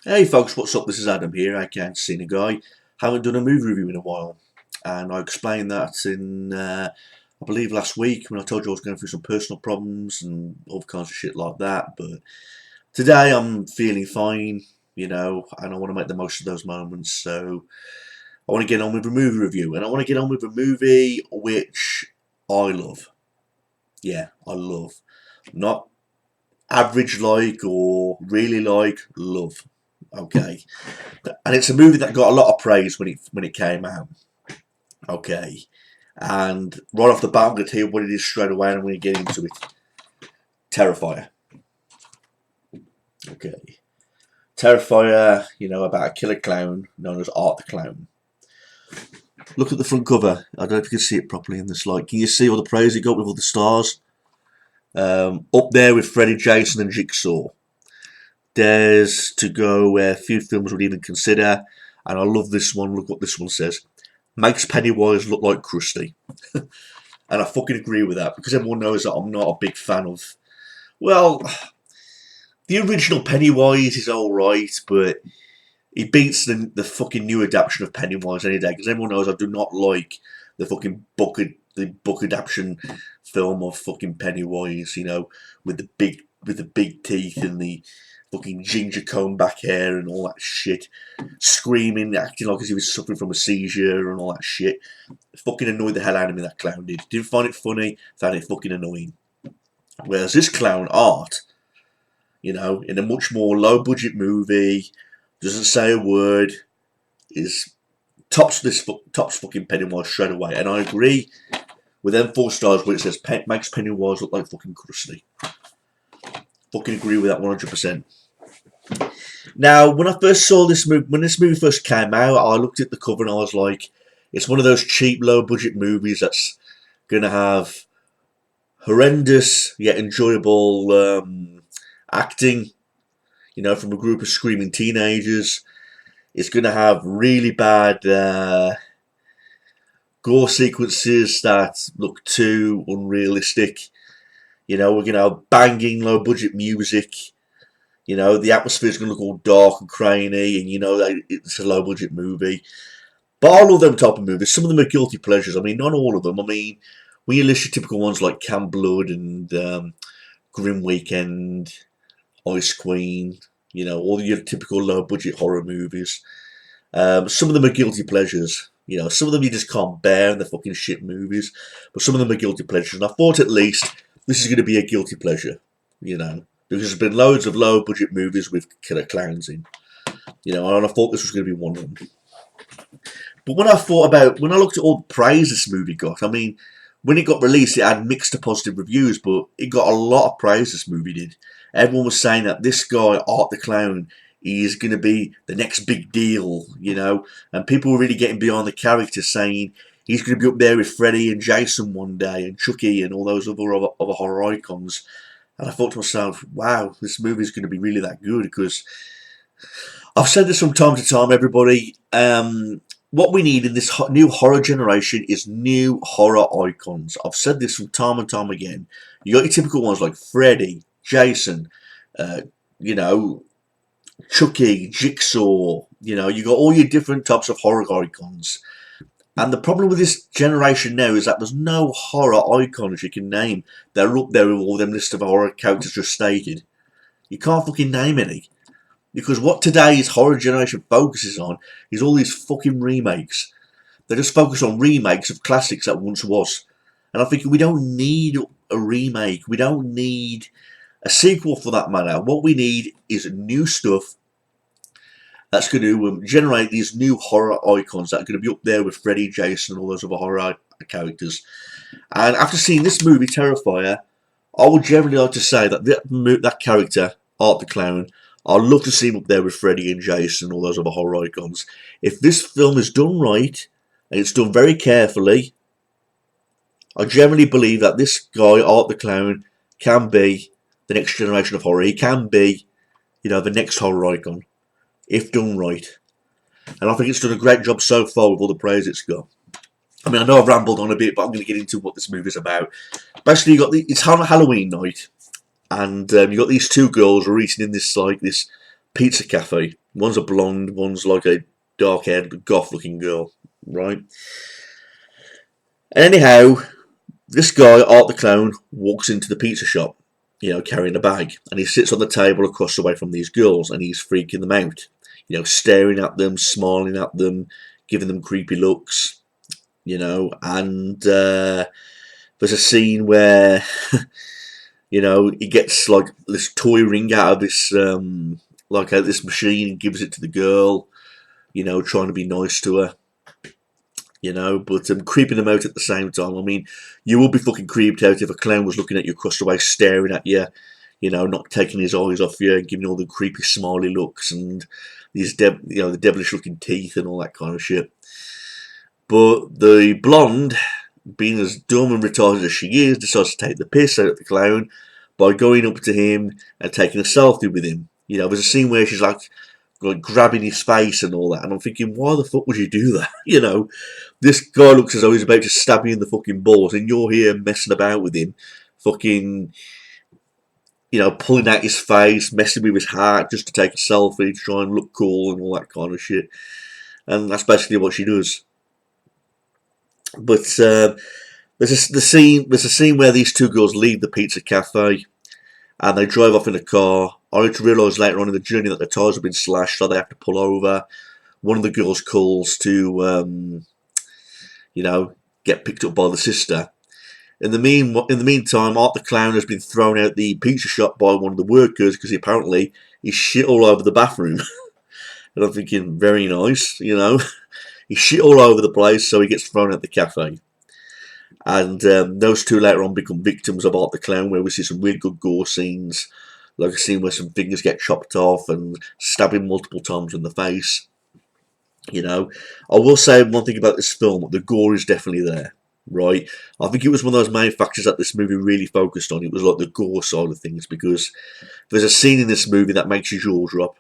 Hey folks, what's up? This is Adam here. I can't see a guy. Haven't done a movie review in a while, and I explained that in I believe last week when I told you I was going through some personal problems and all kinds of shit like that. But today I'm feeling fine, and I want to make the most of those moments. So I want to get on with a movie review, and I want to get on with a movie which I love. Yeah, I love, not average like or really like, love. Okay, and it's a movie that got a lot of praise when it came out. Okay, and right off the bat, I'm going to tell you what it is straight away, and I'm going to get into it. Terrifier. Okay, Terrifier. About a killer clown known as Art the Clown. Look at the front cover. I don't know if you can see it properly in this light. Can you see all the praise it got with all the stars? Up there with Freddy, Jason, and Jigsaw. There's to go where few films would even consider, and I love this one. Look what this one says. Makes Pennywise look like Krusty. And I fucking agree with that, because everyone knows that I'm not a big fan of... Well, the original Pennywise is alright, but he beats the fucking new adaptation of Pennywise any day, because everyone knows I do not like the fucking book adaptation film of fucking Pennywise, with the big teeth and the fucking ginger comb back hair and all that shit, screaming, acting like as if he was suffering from a seizure and all that shit. It fucking annoyed the hell out of me, that clown did. Didn't find it funny, found it fucking annoying. Whereas this clown, Art, in a much more low budget movie, doesn't say a word, is tops fucking Pennywise straight away. And I agree with them 4 stars where it says makes Pennywise look like fucking Krusty. Fucking agree with that 100%. Now, when I first saw this movie, when this movie first came out, I looked at the cover and I was like, it's one of those cheap, low-budget movies that's going to have horrendous yet enjoyable acting, from a group of screaming teenagers. It's going to have really bad gore sequences that look too unrealistic. We're going to have banging, low-budget music. The atmosphere is going to look all dark and cranny, and it's a low-budget movie. But I love them type of movies. Some of them are guilty pleasures. I mean, not all of them. I mean, when you list your typical ones like Camp Blood and Grim Weekend, Ice Queen, all your typical low-budget horror movies. Some of them are guilty pleasures. Some of them you just can't bear, and they're fucking shit movies. But some of them are guilty pleasures. And I thought at least this is going to be a guilty pleasure, because there's been loads of low-budget movies with killer clowns in, and I thought this was going to be one of them. But when I looked at all the praise this movie got, I mean, when it got released, it had mixed to positive reviews, but it got a lot of praise, this movie did. Everyone was saying that this guy, Art the Clown, is going to be the next big deal, and people were really getting behind the character, saying he's going to be up there with Freddy and Jason one day, and Chucky and all those other horror icons. And I thought to myself, wow, this movie is going to be really that good, because I've said this from time to time, everybody. What we need in this new horror generation is new horror icons. I've said this from time and time again. You got your typical ones like Freddy, Jason, Chucky, Jigsaw. You got all your different types of horror icons. And the problem with this generation now is that there's no horror icons you can name. They're up there with all them list of horror characters just stated. You can't fucking name any. Because what today's horror generation focuses on is all these fucking remakes. They just focus on remakes of classics that once was. And I'm thinking, we don't need a remake. We don't need a sequel for that matter. What we need is new stuff that's going to generate these new horror icons that are going to be up there with Freddy, Jason, and all those other horror characters. And after seeing this movie, Terrifier, I would generally like to say that that character, Art the Clown, I'd love to see him up there with Freddy and Jason and all those other horror icons. If this film is done right, and it's done very carefully, I generally believe that this guy, Art the Clown, can be the next generation of horror. He can be, the next horror icon, if done right. And I think it's done a great job so far with all the praise it's got. I mean, I know I've rambled on a bit, but I'm going to get into what this movie's about. Basically, it's Halloween night. And you got these 2 girls who are eating in this pizza cafe, One's a blonde, one's like a dark-haired, goth-looking girl, right? Anyhow, this guy, Art the Clown, walks into the pizza shop, carrying a bag, and he sits on the table across the way from these girls, and he's freaking them out, staring at them, smiling at them, giving them creepy looks, and there's a scene where, he gets like this toy ring out of this, this machine and gives it to the girl, trying to be nice to her. But creeping them out at the same time. I mean, you would be fucking creeped out if a clown was looking at you across the way, staring at you, not taking his eyes off you, and giving all the creepy smiley looks and these, the devilish looking teeth and all that kind of shit. But the blonde, being as dumb and retarded as she is, decides to take the piss out of the clown by going up to him and taking a selfie with him. There's a scene where she's like grabbing his face and all that, and I'm thinking, why the fuck would you do that? This guy looks as though he's about to stab you in the fucking balls, and you're here messing about with him, fucking, pulling out his face, messing with his hat just to take a selfie, to try and look cool and all that kind of shit. And that's basically what she does. But there's a scene where these two girls leave the pizza cafe, and they drive off in a car. Only to realise later on in the journey that the tyres have been slashed, so they have to pull over. One of the girls calls to, get picked up by the sister. In the meantime, Art the Clown has been thrown out the pizza shop by one of the workers because apparently he's shit all over the bathroom. And I'm thinking, very nice, He shit all over the place, so he gets thrown out the cafe. And those two later on become victims of Art the Clown, where we see some really good gore scenes, like a scene where some fingers get chopped off and stabbing multiple times in the face. I will say one thing about this film: the gore is definitely there, right? I think it was one of those main factors that this movie really focused on. It was like the gore side of things, because there's a scene in this movie that makes your jaw drop,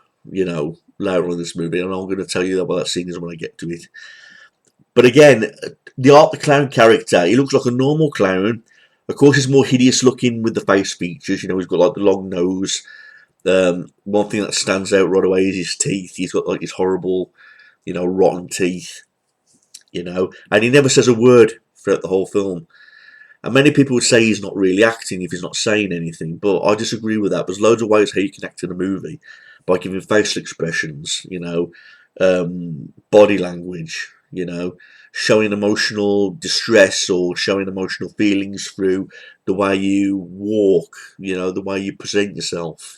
later on in this movie, and I'm going to tell you what that scene is when I get to it. But again, the Art the Clown character, he looks like a normal clown. Of course, he's more hideous looking with the face features. He's got like the long nose. One thing that stands out right away is his teeth. He's got like his horrible, rotten teeth. And he never says a word throughout the whole film. And many people would say he's not really acting if he's not saying anything, but I disagree with that. There's loads of ways how you can act in a movie, by giving facial expressions, body language, showing emotional distress or showing emotional feelings through the way you walk, the way you present yourself,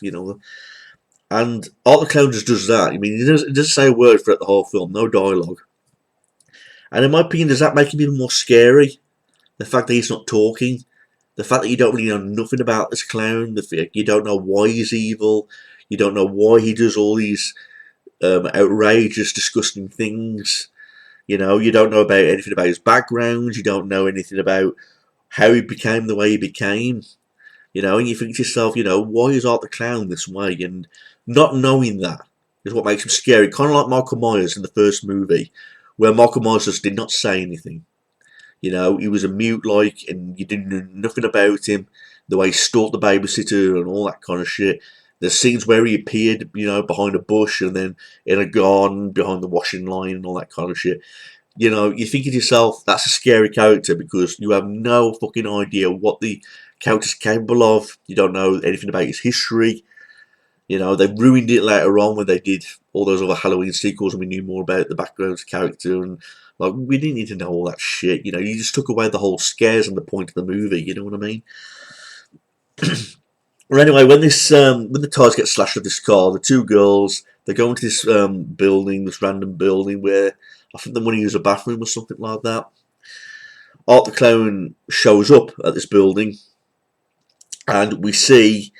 And Art the Clown just does that. I mean, he doesn't say a word throughout the whole film, no dialogue. And in my opinion, does that make him even more scary? The fact that he's not talking, the fact that you don't really know nothing about this clown, the fact you don't know why he's evil, you don't know why he does all these outrageous, disgusting things. You don't know about anything about his background. You don't know anything about how he became the way he became. And you think to yourself, why is Art the Clown this way? And not knowing that is what makes him scary. Kind of like Michael Myers in the first movie, where Michael Myers just did not say anything. He was a mute, and you didn't know nothing about him. The way he stalked the babysitter and all that kind of shit. There's scenes where he appeared, behind a bush and then in a garden behind the washing line and all that kind of shit. You think to yourself, that's a scary character, because you have no fucking idea what the character's capable of. You don't know anything about his history. They ruined it later on when they did all those other Halloween sequels and we knew more about the background of the character, and we didn't need to know all that shit. You just took away the whole scares and the point of the movie. You know what I mean? Well, anyway, when the tires get slashed with this car, the two girls, they go into this building, this random building where I think they want to use a bathroom or something like that. Art the Clown shows up at this building, and we see,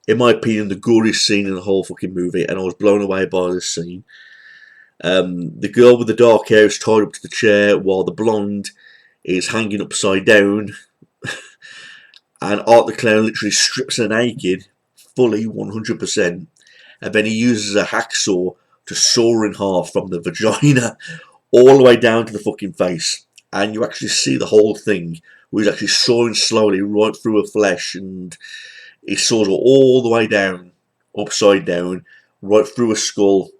in my opinion, the goriest scene in the whole fucking movie, and I was blown away by this scene. The girl with the dark hair is tied up to the chair, while the blonde is hanging upside down. And Art the Clown literally strips her naked, fully 100%, and then he uses a hacksaw to saw her in half from the vagina all the way down to the fucking face. And you actually see the whole thing, where he's actually sawing slowly right through her flesh, and he saws her all the way down, upside down, right through her skull,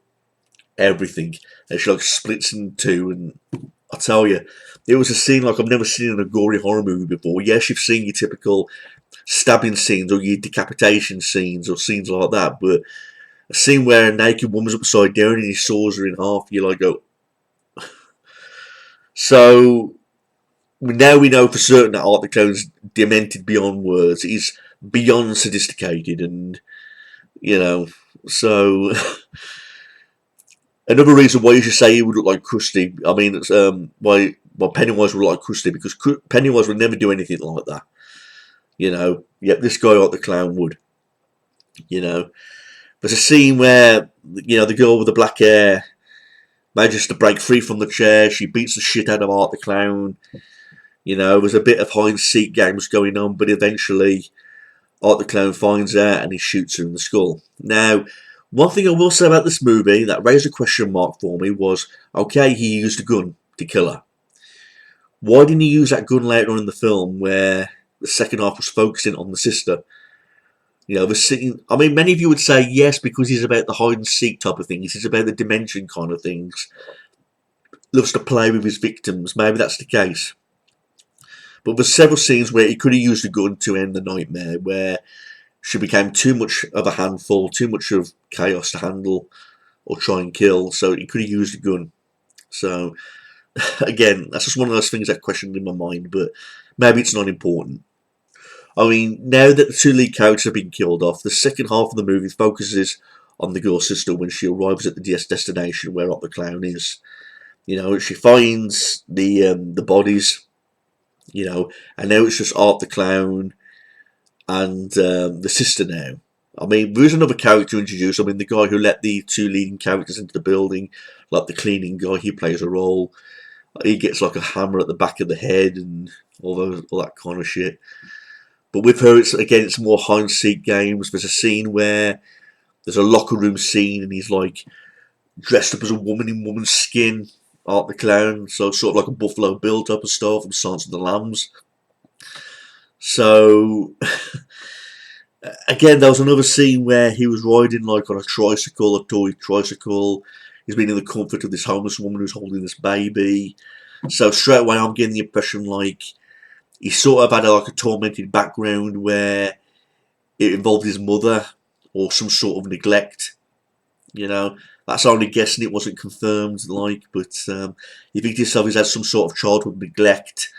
everything. And she like splits in two, and I tell you, it was a scene like I've never seen in a gory horror movie before. Yes, you've seen your typical stabbing scenes or your decapitation scenes or scenes like that, but a scene where a naked woman's upside down and he saws her in half, you're like, oh. So now we know for certain that Art the Clown's demented beyond words. He's beyond sophisticated, and you know, so another reason why you should say he would look like Krusty. I mean, it's why Pennywise would look like Krusty, because Pennywise would never do anything like that. You know, yet this guy Art the Clown would. You know, there's a scene where the girl with the black hair manages to break free from the chair. She beats the shit out of Art the Clown. You know, there's a bit of hide and seek games going on, but eventually Art the Clown finds her and he shoots her in the skull. Now, one thing I will say about this movie that raised a question mark for me was, okay, he used a gun to kill her. Why didn't he use that gun later on in the film where the second half was focusing on the sister? You know, the scene, I mean, many of you would say yes, because he's about the hide and seek type of things. He's about the dimension kind of things. Loves to play with his victims. Maybe that's the case. But there's several scenes where he could have used a gun to end the nightmare, where she became too much of a handful, too much of chaos to handle or try and kill. So he could have used a gun. So, again, that's just one of those things that questioned in my mind, but maybe it's not important. I mean, now that the two lead characters have been killed off, the second half of the movie focuses on the girl's sister when she arrives at the destination where Art the Clown is. You know, she finds the bodies, you know, and now it's just Art the Clown and the sister now. I mean, there is another character introduced. I mean, the guy who let the two leading characters into the building, like the cleaning guy, he plays a role. He gets like a hammer at the back of the head and all that kind of shit. But with her, it's more hide and seek games. There's a scene where there's a locker room scene, and he's like dressed up as a woman in woman's skin, Art the Clown, so sort of like a Buffalo Bill type of stuff from Silence of the Lambs. So again, there was another scene where he was riding like on a tricycle, a toy tricycle. He's been in the comfort of this homeless woman who's holding this baby. So straight away, I'm getting the impression like he sort of had like a tormented background where it involved his mother or some sort of neglect. You know, that's only guessing, it wasn't confirmed, like, but you think to yourself he's had some sort of childhood neglect,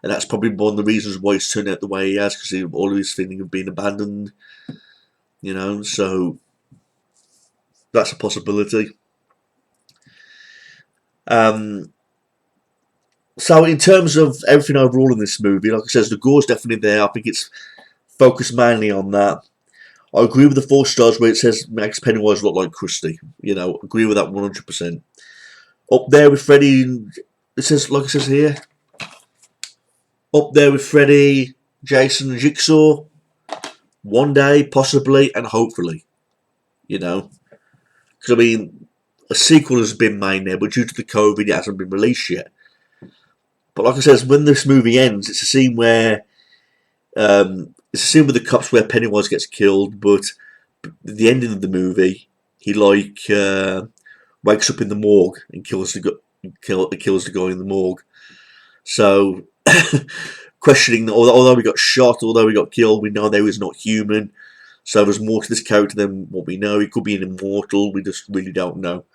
and that's probably one of the reasons why he's turned out the way he has, because all of his feeling of being abandoned. You know, so that's a possibility. So in terms of everything overall in this movie, like I said, the gore's definitely there. I think it's focused mainly on that. I agree with the 4 stars where it says makes Pennywise look like Krusty. You know, agree with that 100%. Up there with Freddy, it says, like it says here, up there with Freddy, Jason, and Jigsaw. One day, possibly, and hopefully. You know, because I mean, a sequel has been made now, but due to the COVID, it hasn't been released yet. But like I said, when this movie ends, it's a scene where it's a scene with the cops where Pennywise gets killed, but at the ending of the movie, he like wakes up in the morgue and kills the guy in the morgue. So questioning that although we got shot, although we got killed, we know they was not human. So there's more to this character than what we know. He could be an immortal. We just really don't know.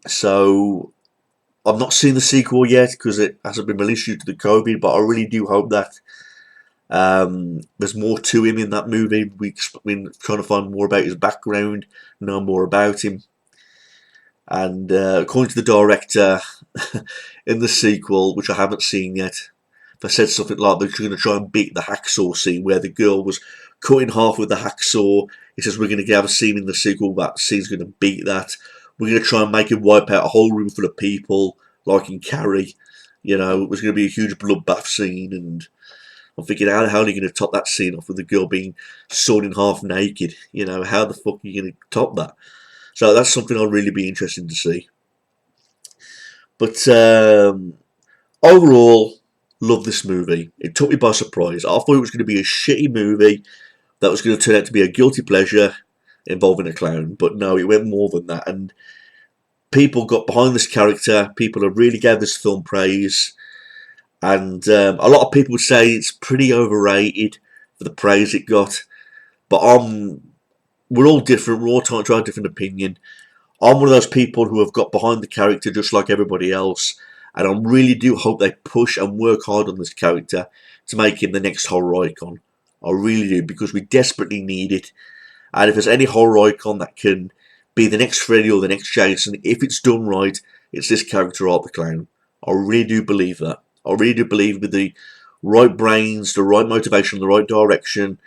So I've not seen the sequel yet because it hasn't been released due to the COVID, but I really do hope that there's more to him in that movie. We've been trying to find more about his background, know more about him. And according to the director, in the sequel, which I haven't seen yet, they said something like they're going to try and beat the hacksaw scene where the girl was cut in half with the hacksaw. He says we're going to have a scene in the sequel that scene's going to beat that. We're going to try and make him wipe out a whole room full of people, like in Carrie. You know, it was going to be a huge bloodbath scene, and I'm thinking, how are you going to top that scene off with the girl being sawed in half naked? You know, how the fuck are you going to top that? So that's something I'll really be interested to see. But overall, love this movie. It took me by surprise. I thought it was going to be a shitty movie that was going to turn out to be a guilty pleasure, involving a clown. But no, it went more than that, and people got behind this character. People have really gave this film praise, and a lot of people say it's pretty overrated for the praise it got. But we're all different. We're all trying to have a different opinion. I'm one of those people who have got behind the character just like everybody else, and I really do hope they push and work hard on this character to make him the next horror icon. I really do, because we desperately need it. And if there's any horror icon that can be the next Freddy or the next Jason, if it's done right, it's this character, Art the Clown. I really do believe that. I really do believe with the right brains, the right motivation, the right direction,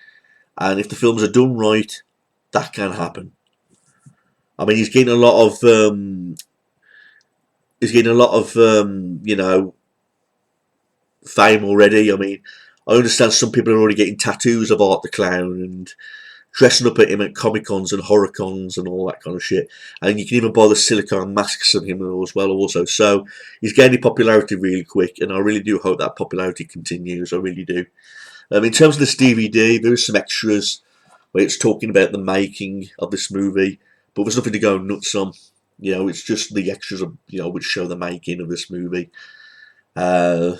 and if the films are done right, that can happen. I mean, he's getting a lot of, you know, fame already. I mean, I understand some people are already getting tattoos of Art the Clown and dressing up at him at Comic Cons and Horror Cons and all that kind of shit. And you can even buy the silicone masks of him as well also. So he's gaining popularity really quick, and I really do hope that popularity continues. I really do. In terms of this DVD, there is some extras where it's talking about the making of this movie, but there's nothing to go nuts on. You know, it's just the extras, which show the making of this movie. Another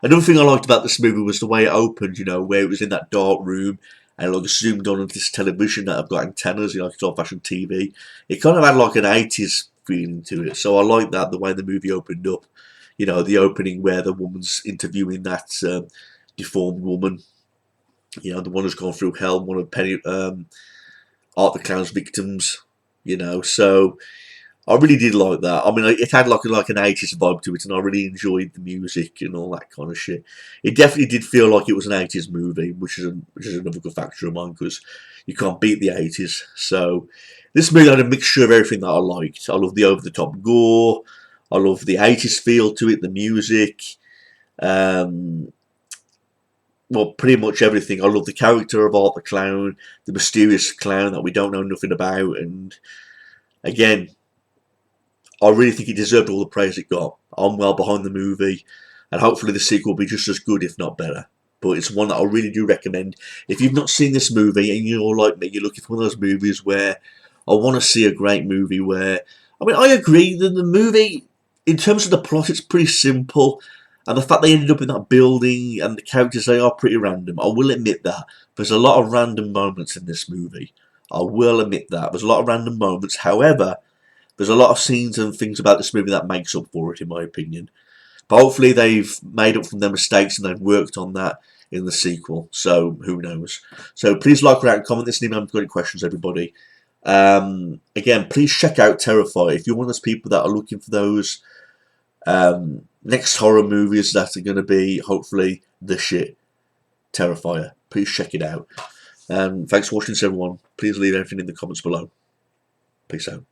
thing I liked about this movie was the way it opened, where it was in that dark room and like zoomed on this television that I've got antennas, like it's old-fashioned TV. It kind of had like an 80s feeling to it, so I like that, the way the movie opened up. The opening where the woman's interviewing that deformed woman, the one who's gone through hell, one of Art the Clown's victims, so I really did like that. I mean, it had like an 80s vibe to it, and I really enjoyed the music and all that kind of shit. It definitely did feel like it was an 80s movie, which is another good factor of mine, because you can't beat the 80s. So this movie had a mixture of everything that I liked. I love the over-the-top gore. I love the 80s feel to it, the music. Well, pretty much everything. I love the character of Art the Clown, the mysterious clown that we don't know nothing about, and again, I really think it deserved all the praise it got. I'm well behind the movie, and hopefully the sequel will be just as good, if not better. But it's one that I really do recommend. If you've not seen this movie, and you're like me, you're looking for one of those movies where I want to see a great movie where... I mean, I agree that the movie, in terms of the plot, it's pretty simple. And the fact they ended up in that building and the characters, they are pretty random. I will admit that. There's a lot of random moments in this movie. I will admit that. There's a lot of random moments. However, there's a lot of scenes and things about this movie that makes up for it, in my opinion. But hopefully they've made up from their mistakes and they've worked on that in the sequel. So, who knows. So, please like, rate, and comment this. If you've got any questions, everybody. Again, please check out Terrifier. If you're one of those people that are looking for those next horror movies that are going to be, hopefully, the shit, Terrifier. Please check it out. Thanks for watching this, everyone. Please leave everything in the comments below. Peace out.